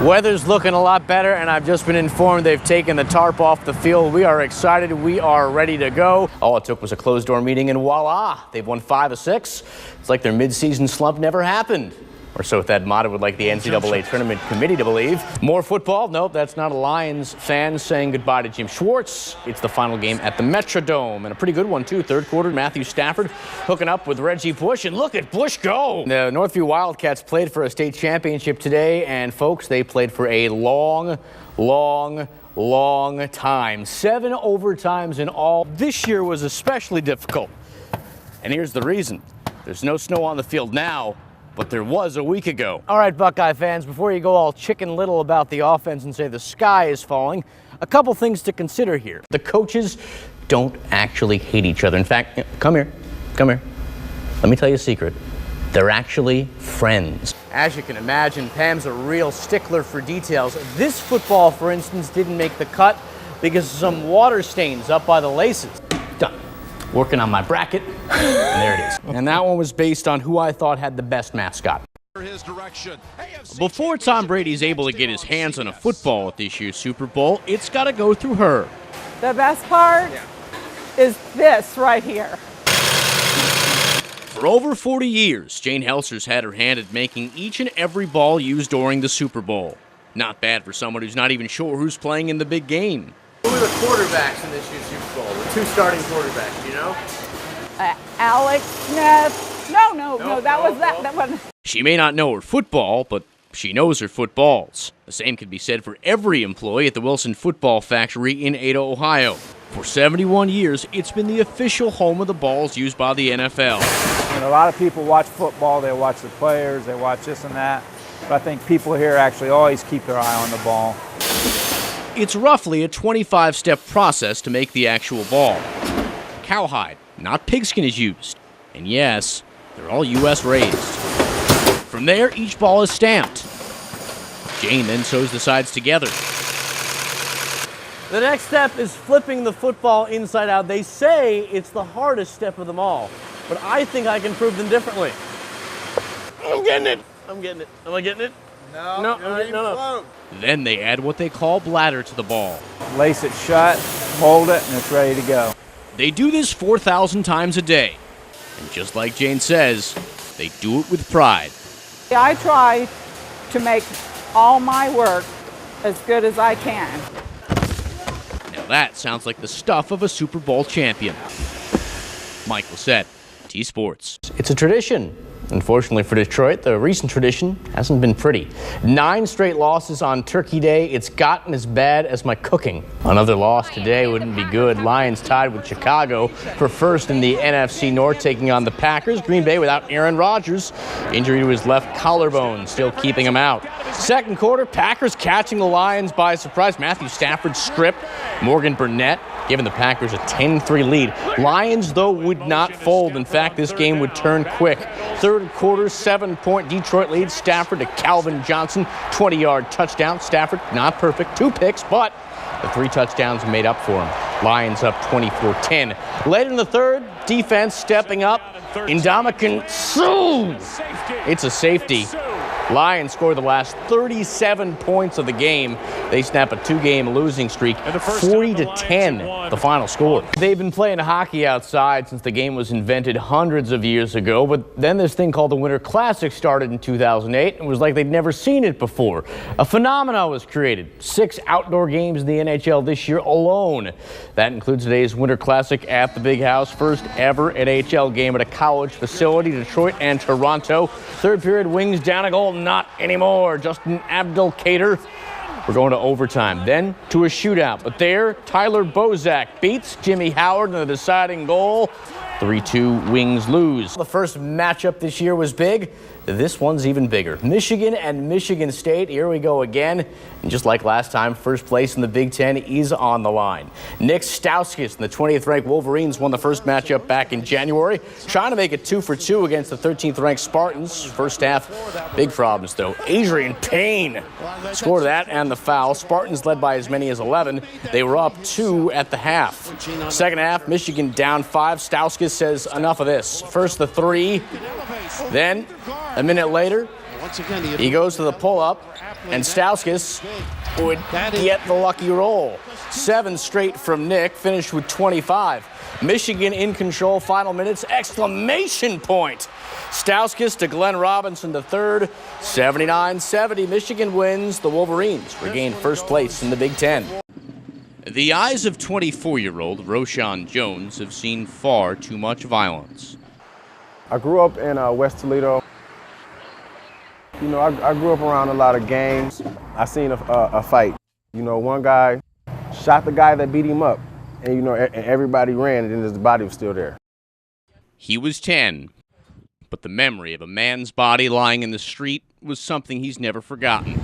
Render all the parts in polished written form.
Weather's looking a lot better, and I've just been informed they've taken the tarp off the field. We are excited. We are ready to go. All it took was a closed-door meeting, and voila, they've won 5 of 6. It's like their mid-season slump never happened. Or so Thad Matta would like the NCAA Tournament Committee to believe. More football? Nope, that's not a Lions fan saying goodbye to Jim Schwartz. It's the final game at the Metrodome, and a pretty good one, too. Third quarter, Matthew Stafford hooking up with Reggie Bush, and look at Bush go! The Northview Wildcats played for a state championship today, and folks, they played for a long time. 7 overtimes in all. This year was especially difficult, and here's the reason. There's no snow on the field now, but there was a week ago. All right, Buckeye fans, before you go all Chicken Little about the offense and say the sky is falling, a couple things to consider here. The coaches don't actually hate each other. In fact, come here. Let me tell you a secret. They're actually friends. As you can imagine, Pam's a real stickler for details. This football, for instance, didn't make the cut because of some water stains up by the laces. Done. Working on my bracket, and there it is. And that one was based on who I thought had the best mascot. Before Tom Brady's able to get his hands on a football at this year's Super Bowl, it's got to go through her. The best part is this right here. For over 40 years, Jane Helser's had her hand at making each and every ball used during the Super Bowl. Not bad for someone who's not even sure who's playing in the big game. Who are the quarterbacks in this year's Super Bowl? The 2 starting quarterbacks, you know? Alex Smith. No, that one. She may not know her football, but she knows her footballs. The same can be said for every employee at the Wilson Football Factory in Ada, Ohio. For 71 years, it's been the official home of the balls used by the NFL. And a lot of people watch football, they watch the players, they watch this and that. But I think people here actually always keep their eye on the ball. It's roughly a 25-step process to make the actual ball. Cowhide, not pigskin, is used. And yes, they're all U.S. raised. From there, each ball is stamped. Jane then sews the sides together. The next step is flipping the football inside out. They say it's the hardest step of them all, but I think I can prove them differently. I'm getting it. Am I getting it? No. Then they add what they call bladder to the ball. Lace it shut, hold it, and it's ready to go. They do this 4,000 times a day. And just like Jane says, they do it with pride. I try to make all my work as good as I can. Now that sounds like the stuff of a Super Bowl champion. Mike Lacett, T-Sports. It's a tradition. Unfortunately for Detroit, the recent tradition hasn't been pretty. 9 straight losses on Turkey Day. It's gotten as bad as my cooking. Another loss today wouldn't be good. Lions tied with Chicago for first in the NFC North, taking on the Packers. Green Bay without Aaron Rodgers. Injury to his left collarbone, still keeping him out. Second quarter, Packers catching the Lions by surprise. Matthew Stafford stripped Morgan Burnett, giving the Packers a 10-3 lead. Lions, though, would not fold. In fact, this game would turn quick. Third quarter, 7-point Detroit lead. Stafford to Calvin Johnson, 20-yard touchdown. Stafford, not perfect, 2 picks, but the 3 touchdowns made up for him. Lions up 24-10. Later in the third, defense stepping up. Ndamukong Suh. It's a safety. Lions score the last 37 points of the game. They snap a 2-game losing streak, 40-10, the final score. They've been playing hockey outside since the game was invented hundreds of years ago, but then this thing called the Winter Classic started in 2008, and it was like they'd never seen it before. A phenomenon was created. 6 outdoor games in the NHL this year alone. That includes today's Winter Classic at the Big House, first ever NHL game at a college facility, Detroit and Toronto. Third period, Wings down a goal. Not anymore. Justin Abdelkader. We're going to overtime, then to a shootout. But there, Tyler Bozak beats Jimmy Howard in the deciding goal. 3-2, Wings lose. The first matchup this year was big. This one's even bigger. Michigan and Michigan State. Here we go again. And just like last time, first place in the Big Ten is on the line. Nick Stauskas and the 20th-ranked Wolverines won the first matchup back in January, trying to make it 2-for-2 against the 13th-ranked Spartans. First half, big problems, though. Adrian Payne scored that and the foul. Spartans led by as many as 11. They were up 2 at the half. Second half, Michigan down 5. Stauskas says enough of this. First the 3, then a minute later, He goes to the pull-up, and Stauskas would get the lucky roll. 7 straight from Nick, finished with 25. Michigan in control, final minutes, exclamation point. Stauskas to Glenn Robinson the third, 79-70. Michigan wins. The Wolverines regain first place in the Big Ten. The eyes of 24-year-old Roshan Jones have seen far too much violence. I grew up in West Toledo. You know, I grew up around a lot of gangs. I seen a fight. You know, one guy shot the guy that beat him up, and you know, and everybody ran, and then his body was still there. He was 10, but the memory of a man's body lying in the street was something he's never forgotten.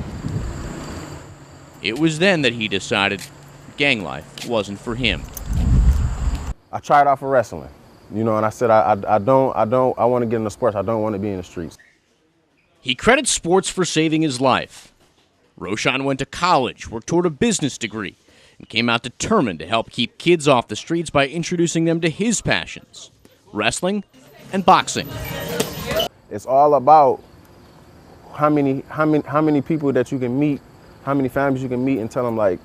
It was then that he decided gang life wasn't for him. I tried out for wrestling, you know, and I said I want to get into sports. I don't want to be in the streets. He credits sports for saving his life. Roshan went to college, worked toward a business degree, and came out determined to help keep kids off the streets by introducing them to his passions, wrestling and boxing. It's all about how many people that you can meet, how many families you can meet, and tell them like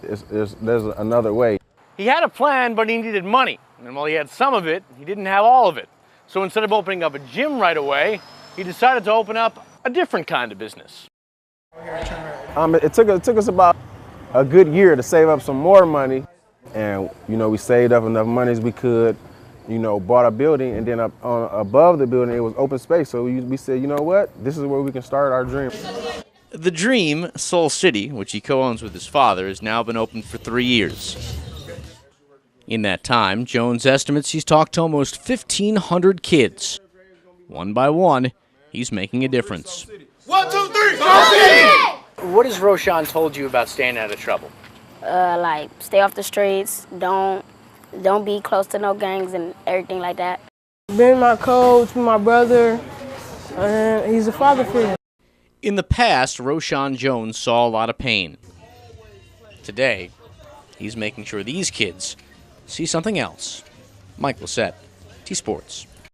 there's another way. He had a plan, but he needed money. And while he had some of it, he didn't have all of it. So instead of opening up a gym right away, he decided to open up a different kind of business. It took us about a good year to save up some more money, and you know, we saved up enough money as we could, you know, bought a building, and then above the building it was open space. So we said, you know what, this is where we can start our dream. The Dream, Soul City, which he co-owns with his father, has now been open for 3 years. In that time, Jones estimates he's talked to almost 1,500 kids. One by one, he's making a difference. 1, 2, 3, Soul City! What has Roshan told you about staying out of trouble? Like stay off the streets, don't be close to no gangs and everything like that. Been my coach, my brother, and he's a father figure. In the past, Roshan Jones saw a lot of pain. Today, he's making sure these kids see something else. Mike Lacett, T-Sports.